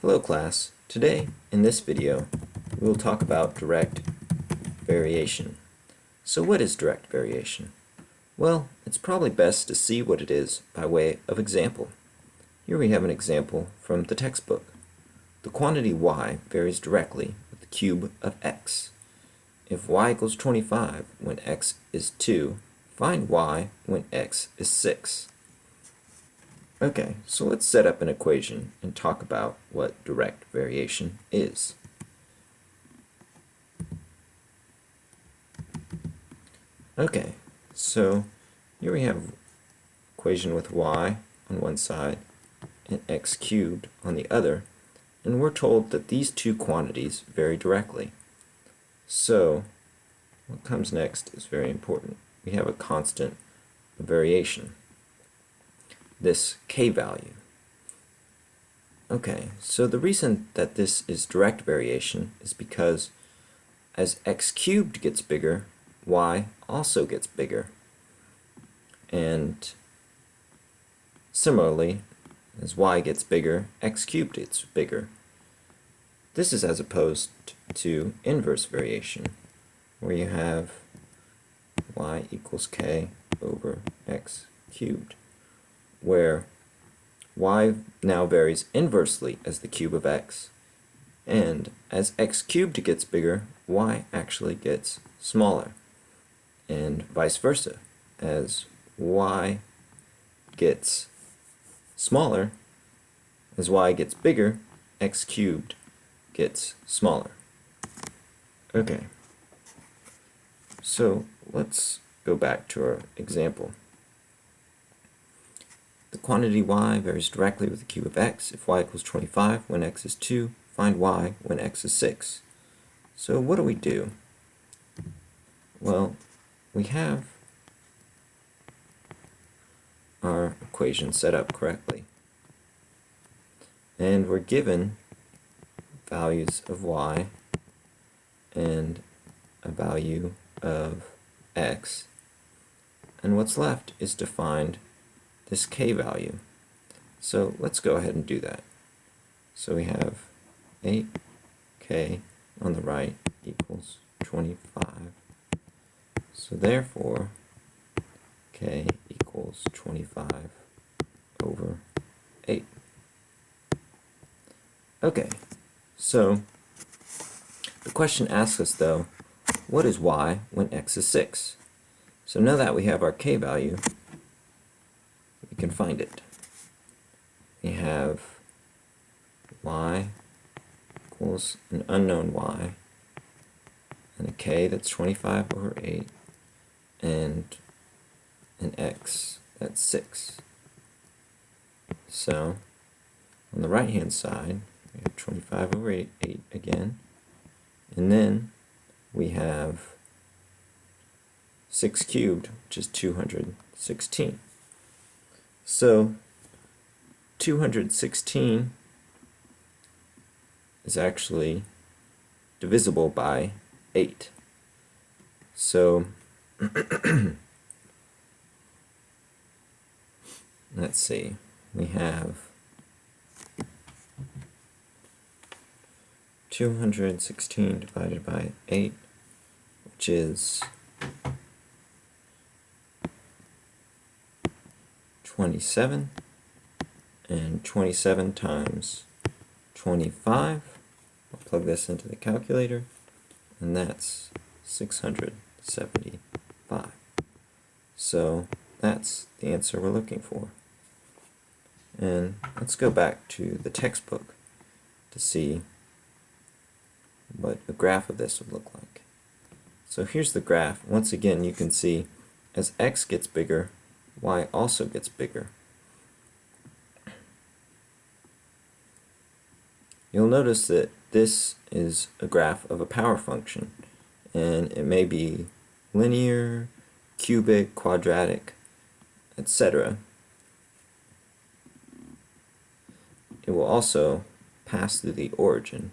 Hello class. Today, in this video, we will talk about direct variation. So what is direct variation? Well, it's probably best to see what it is by way of example. Here we have an example from the textbook. The quantity y varies directly with the cube of x. If y equals 25 when x is 2, find y when x is 6. Okay, so let's set up an equation and talk about what direct variation is. Okay, so here we have equation with y on one side and x cubed on the other, and we're told that these two quantities vary directly. So what comes next is very important. We have a constant of variation, this k value. Okay, so the reason that this is direct variation is because as x cubed gets bigger, y also gets bigger. And similarly, as y gets bigger, x cubed gets bigger. This is as opposed to inverse variation, where you have y equals k over x cubed, where y now varies inversely as the cube of x, and as x cubed gets bigger, y actually gets smaller, and vice versa. As y gets smaller, as y gets bigger, x cubed gets smaller. Okay, so let's go back to our example. The quantity y varies directly with the cube of x. If y equals 25 when x is 2, find y when x is 6. So what do? Well, we have our equation set up correctly, and we're given values of y and a value of x, and what's left is to find this k value. So let's go ahead and do that. So we have 8k on the right equals 25. So therefore, k equals 25 over 8. Okay, so the question asks us though, what is y when x is 6? So now that we have our k value, we can find it. We have y equals an unknown y and a k that's 25 over 8 and an x that's 6. So on the right hand side we have 25 over 8 again, and then we have 6 cubed, which is 216. So 216 is actually divisible by 8. So let's see, we have 216 divided by 8, which is 27, and 27 times 25, I'll plug this into the calculator, and that's 675. So that's the answer we're looking for. And let's go back to the textbook to see what a graph of this would look like. So here's the graph. Once again, you can see as x gets bigger, y also gets bigger. You'll notice that this is a graph of a power function, and it may be linear, cubic, quadratic, etc. It will also pass through the origin.